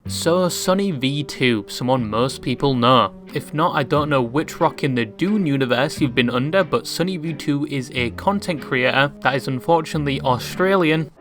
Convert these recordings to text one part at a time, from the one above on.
So SunnyV2, someone most people know. If not, I don't know which rock in the Dune universe you've been under, but SunnyV2 is a content creator that is unfortunately Australian,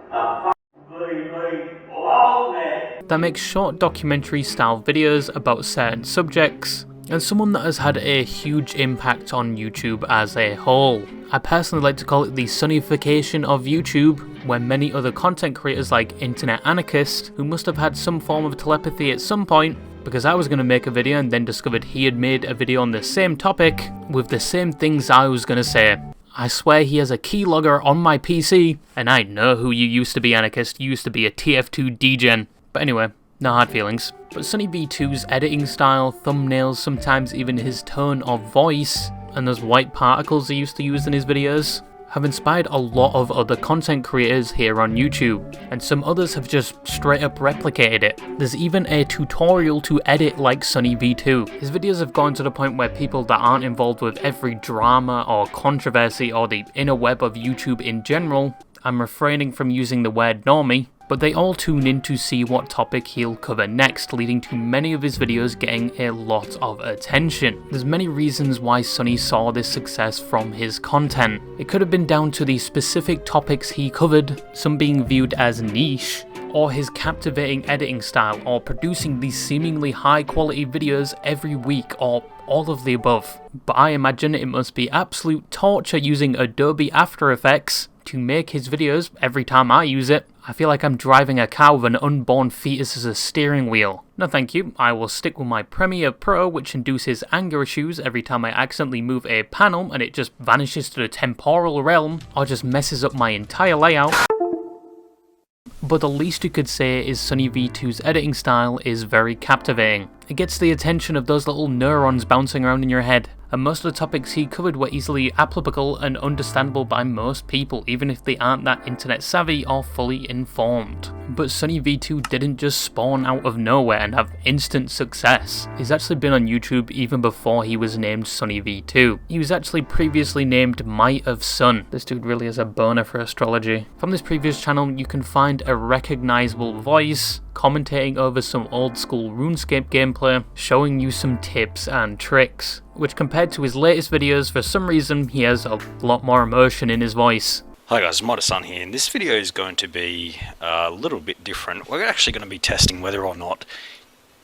that makes short documentary style videos about certain subjects, and someone that has had a huge impact on YouTube as a whole. I personally like to call it the sunnification of YouTube, where many other content creators like Internet Anarchist, who must have had some form of telepathy at some point, because I was going to make a video and then discovered he had made a video on the same topic, with the same things I was going to say. I swear he has a keylogger on my PC, and I know who you used to be, Anarchist. You used to be a TF2 degen. But anyway, no hard feelings. But SunnyV2's editing style, thumbnails, sometimes even his tone of voice, and those white particles he used to use in his videos, have inspired a lot of other content creators here on YouTube, and some others have just straight up replicated it. There's even a tutorial to edit like SunnyV2. His videos have gone to the point where people that aren't involved with every drama or controversy or the inner web of YouTube in general, I'm refraining from using the word normie, but they all tune in to see what topic he'll cover next, leading to many of his videos getting a lot of attention. There's many reasons why Sunny saw this success from his content. It could have been down to the specific topics he covered, some being viewed as niche, or his captivating editing style, or producing these seemingly high quality videos every week, or all of the above. But I imagine it must be absolute torture using Adobe After Effects to make his videos every time I use it. I feel like I'm driving a car with an unborn fetus as a steering wheel. No thank you, I will stick with my Premiere Pro, which induces anger issues every time I accidentally move a panel and it just vanishes to the temporal realm, or just messes up my entire layout. But the least you could say is SunnyV2's editing style is very captivating. It gets the attention of those little neurons bouncing around in your head, and most of the topics he covered were easily applicable and understandable by most people, even if they aren't that internet savvy or fully informed. But SunnyV2 didn't just spawn out of nowhere and have instant success. He's actually been on YouTube even before he was named SunnyV2. He was actually previously named Might of Sun. This dude really has a boner for astrology. From this previous channel you can find a recognizable voice, commentating over some old school RuneScape gameplay, showing you some tips and tricks, which compared to his latest videos, for some reason he has a lot more emotion in his voice. Hi guys, Might of Sun here, and this video is going to be a little bit different. We're actually going to be testing whether or not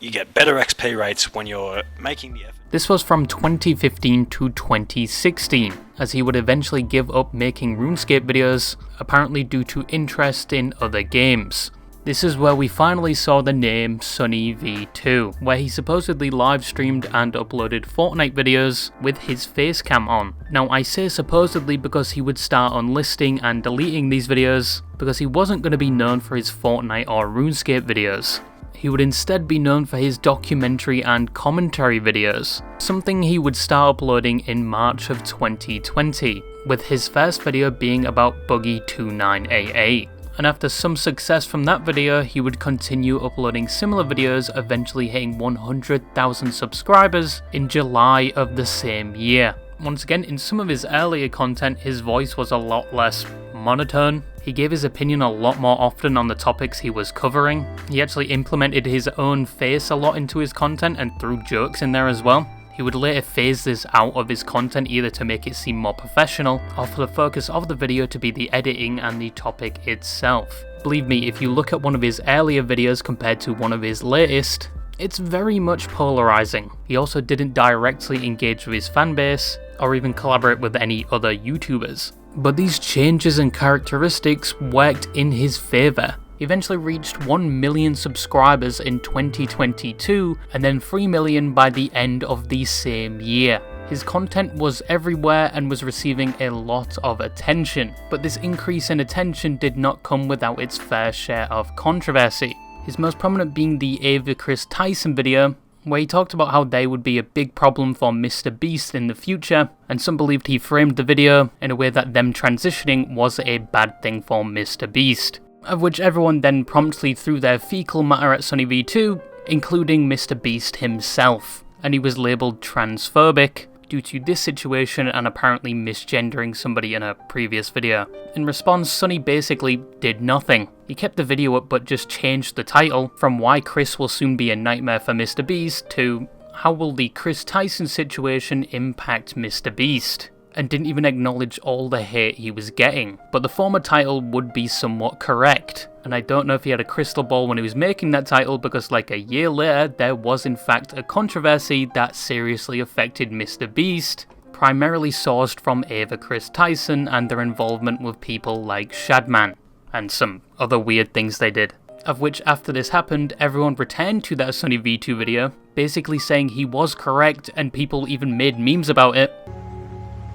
you get better XP rates when you're making the effort. This was from 2015 to 2016, as he would eventually give up making RuneScape videos, apparently due to interest in other games. This is where we finally saw the name SunnyV2, where he supposedly live streamed and uploaded Fortnite videos with his face cam on. Now I say supposedly because he would start unlisting and deleting these videos, because he wasn't going to be known for his Fortnite or RuneScape videos. He would instead be known for his documentary and commentary videos, something he would start uploading in March of 2020, with his first video being about Buggy2988. And after some success from that video, he would continue uploading similar videos, eventually hitting 100,000 subscribers in July of the same year. Once again, in some of his earlier content, his voice was a lot less monotone. He gave his opinion a lot more often on the topics he was covering. He actually implemented his own face a lot into his content and threw jokes in there as well. He would later phase this out of his content, either to make it seem more professional, or for the focus of the video to be the editing and the topic itself. Believe me, if you look at one of his earlier videos compared to one of his latest, it's very much polarizing. He also didn't directly engage with his fanbase, or even collaborate with any other YouTubers. But these changes and characteristics worked in his favour. He eventually reached 1 million subscribers in 2022, and then 3 million by the end of the same year. His content was everywhere and was receiving a lot of attention, but this increase in attention did not come without its fair share of controversy. His most prominent being the Ava Chris Tyson video, where he talked about how they would be a big problem for Mr. Beast in the future, and some believed he framed the video in a way that them transitioning was a bad thing for Mr. Beast. Of which everyone then promptly threw their fecal matter at SunnyV2, including Mr. Beast himself, and he was labelled transphobic, due to this situation and apparently misgendering somebody in a previous video. In response, Sunny basically did nothing. He kept the video up but just changed the title from "Why Chris Will Soon Be a Nightmare for Mr. Beast" to "How Will the Chris Tyson Situation Impact Mr. Beast?" and didn't even acknowledge all the hate he was getting. But the former title would be somewhat correct, and I don't know if he had a crystal ball when he was making that title, because like a year later there was in fact a controversy that seriously affected Mr. Beast, primarily sourced from Ava Chris Tyson and their involvement with people like Shadman, and some other weird things they did. Of which, after this happened, everyone returned to that SunnyV2 video, basically saying he was correct, and people even made memes about it.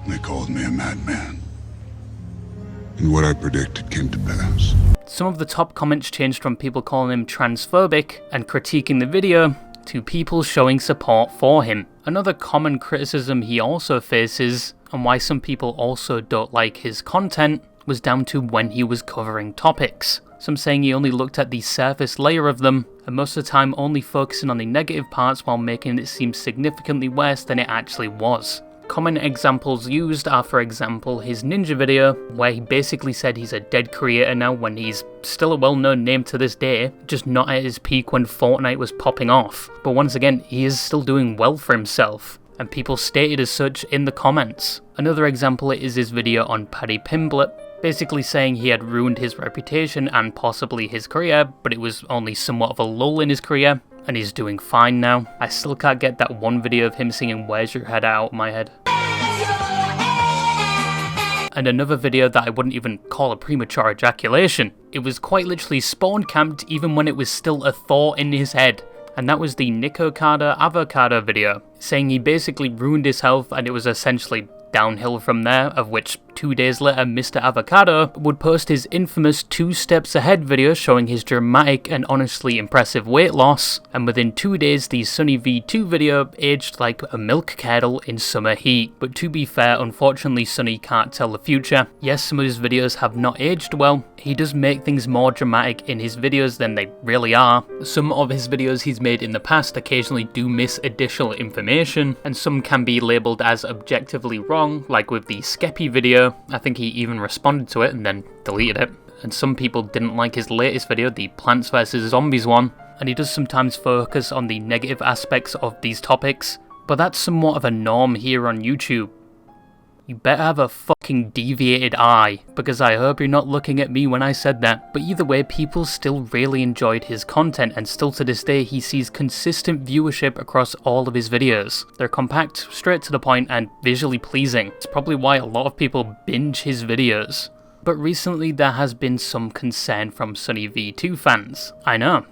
They called me a madman, and what I predicted came to pass. Some of the top comments changed from people calling him transphobic and critiquing the video to people showing support for him. Another common criticism he also faces, and why some people also don't like his content, was down to when he was covering topics. Some saying he only looked at the surface layer of them, and most of the time only focusing on the negative parts while making it seem significantly worse than it actually was. Common examples used are, for example, his Ninja video, where he basically said he's a dead creator now when he's still a well-known name to this day, just not at his peak when Fortnite was popping off. But once again, he is still doing well for himself, and people stated as such in the comments. Another example is his video on Paddy Pimblett, basically saying he had ruined his reputation and possibly his career, but it was only somewhat of a lull in his career, and he's doing fine now. I still can't get that one video of him singing "Where's Your Head" out of my head. And another video that I wouldn't even call a premature ejaculation. It was quite literally spawn camped even when it was still a thought in his head. And that was the Nico Carter avocado video, saying he basically ruined his health and it was essentially downhill from there, of which 2 days later Mr. Avocado would post his infamous 2 steps ahead video showing his dramatic and honestly impressive weight loss, and within 2 days the SunnyV2 video aged like a milk kettle in summer heat. But to be fair, unfortunately Sunny can't tell the future. Yes, some of his videos have not aged well. He does make things more dramatic in his videos than they really are. Some of his videos he's made in the past occasionally do miss additional information, and some can be labelled as objectively wrong, like with the Skeppy video. I think he even responded to it and then deleted it. And some people didn't like his latest video, the Plants vs Zombies one, and he does sometimes focus on the negative aspects of these topics, but that's somewhat of a norm here on YouTube. You better have a fucking deviated eye, because I hope you're not looking at me when I said that. But either way, people still really enjoyed his content, and still to this day he sees consistent viewership across all of his videos. They're compact, straight to the point, and visually pleasing. It's probably why a lot of people binge his videos. But recently there has been some concern from SunnyV2 fans. I know.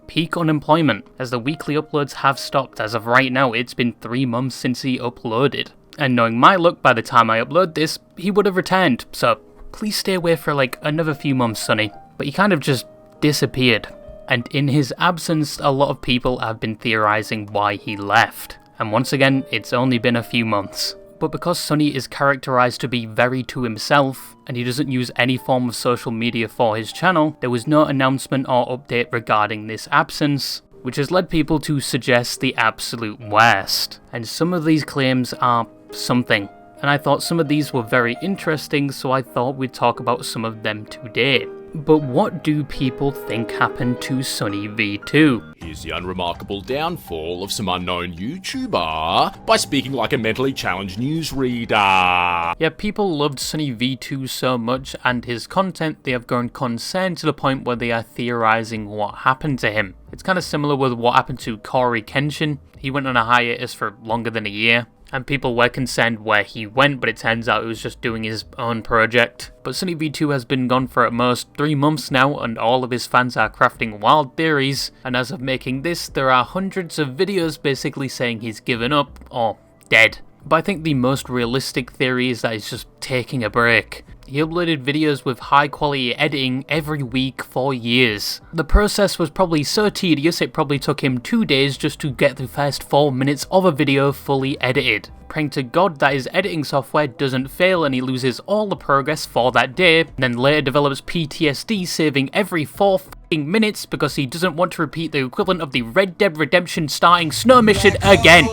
Peak unemployment, as the weekly uploads have stopped. As of right now, it's been 3 months since he uploaded. And knowing my luck, by the time I upload this, he would have returned, so please stay away for like another few months, Sunny. But he kind of just disappeared. And in his absence, a lot of people have been theorizing why he left. And once again, it's only been a few months. But because Sunny is characterized to be very to himself, and he doesn't use any form of social media for his channel, there was no announcement or update regarding this absence, which has led people to suggest the absolute worst. And some of these claims are something, and I thought some of these were very interesting, so I thought we'd talk about some of them today. But what do people think happened to SunnyV2? Here's the unremarkable downfall of some unknown YouTuber by speaking like a mentally challenged newsreader. Yeah, people loved SunnyV2 so much and his content, they have grown concerned to the point where they are theorizing what happened to him. It's kind of similar with what happened to Corey Kenshin. He went on a hiatus for longer than a year, and people were concerned where he went, but it turns out he was just doing his own project. But SunnyV2 has been gone for at most 3 months now, and all of his fans are crafting wild theories, and as of making this, there are hundreds of videos basically saying he's given up, or dead. But I think the most realistic theory is that he's just taking a break. He uploaded videos with high quality editing every week for years. The process was probably so tedious it probably took him 2 days just to get the first 4 minutes of a video fully edited. Praying to God that his editing software doesn't fail and he loses all the progress for that day, then later develops PTSD saving every 4 minutes because he doesn't want to repeat the equivalent of the Red Dead Redemption starting snow mission again.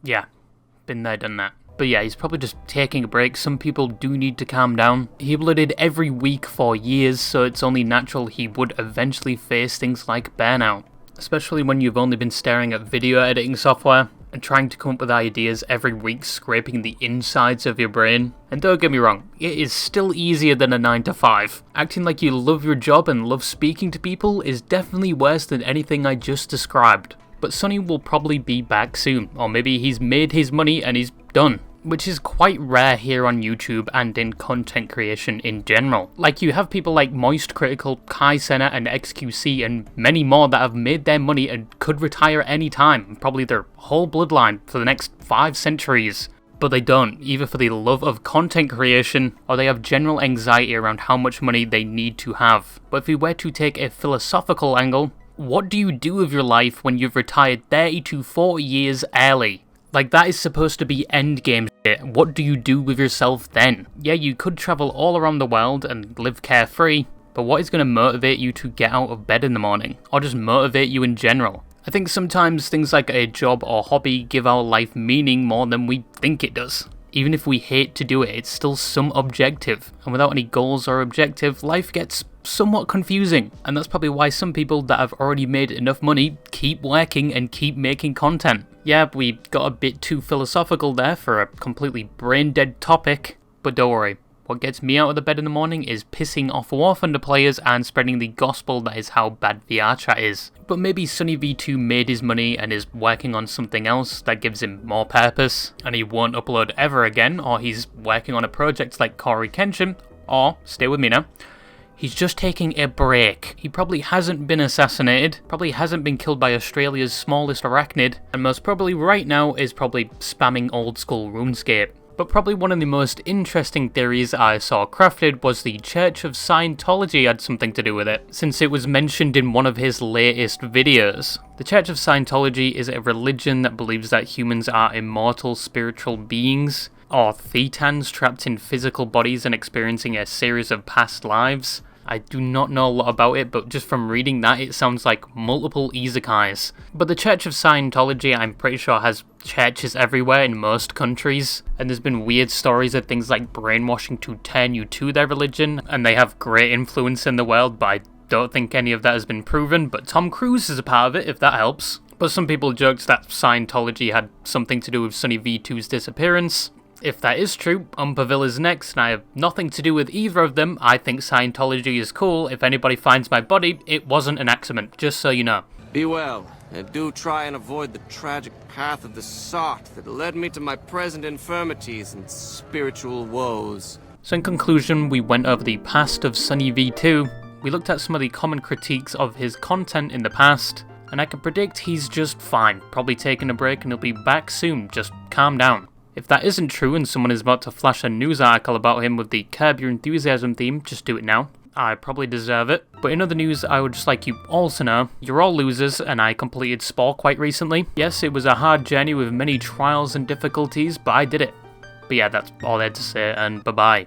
Yeah. been there, done that. But yeah, he's probably just taking a break. Some people do need to calm down. He uploaded every week for years, so it's only natural he would eventually face things like burnout. Especially when you've only been staring at video editing software and trying to come up with ideas every week, scraping the insides of your brain. And don't get me wrong, it is still easier than a 9 to 5. Acting like you love your job and love speaking to people is definitely worse than anything I just described. But Sunny will probably be back soon, or maybe he's made his money and he's done. Which is quite rare here on YouTube and in content creation in general. Like, you have people like Moist Critical, Kai Senna and XQC and many more that have made their money and could retire any time, probably their whole bloodline for the next 5 centuries. But they don't, either for the love of content creation, or they have general anxiety around how much money they need to have. But if we were to take a philosophical angle, what do you do with your life when you've retired 30 to 40 years early? Like, that is supposed to be endgame shit. What do you do with yourself then? Yeah, you could travel all around the world and live carefree, but what is going to motivate you to get out of bed in the morning? Or just motivate you in general? I think sometimes things like a job or hobby give our life meaning more than we think it does. Even if we hate to do it, it's still some objective. And without any goals or objective, life gets somewhat confusing. And that's probably why some people that have already made enough money keep working and keep making content. Yeah, we got a bit too philosophical there for a completely brain-dead topic, but don't worry. What gets me out of the bed in the morning is pissing off War Thunder players and spreading the gospel that is how bad VR chat is. But maybe SunnyV2 made his money and is working on something else that gives him more purpose, and he won't upload ever again, or he's working on a project like Corey Kenshin, or, stay with me now, he's just taking a break. He probably hasn't been assassinated, probably hasn't been killed by Australia's smallest arachnid, and most probably right now is probably spamming old school RuneScape. But probably one of the most interesting theories I saw crafted was the Church of Scientology had something to do with it, since it was mentioned in one of his latest videos. The Church of Scientology is a religion that believes that humans are immortal spiritual beings, or thetans trapped in physical bodies and experiencing a series of past lives. I do not know a lot about it, but just from reading that, it sounds like multiple isekais. But the Church of Scientology, I'm pretty sure, has churches everywhere in most countries, and there's been weird stories of things like brainwashing to turn you to their religion, and they have great influence in the world, but I don't think any of that has been proven, but Tom Cruise is a part of it, if that helps. But some people joked that Scientology had something to do with SunnyV2's disappearance. If that is true, Umperville is next, and I have nothing to do with either of them. I think Scientology is cool. If anybody finds my body, it wasn't an accident, just so you know. Be well, and do try and avoid the tragic path of the sot that led me to my present infirmities and spiritual woes. So in conclusion, we went over the past of SunnyV2, we looked at some of the common critiques of his content in the past, and I can predict he's just fine, probably taking a break and he'll be back soon, just calm down. If that isn't true and someone is about to flash a news article about him with the Curb Your Enthusiasm theme, just do it now. I probably deserve it. But in other news, I would just like you all to know, you're all losers, and I completed Spore quite recently. Yes, it was a hard journey with many trials and difficulties, but I did it. But yeah, that's all I had to say, and bye-bye.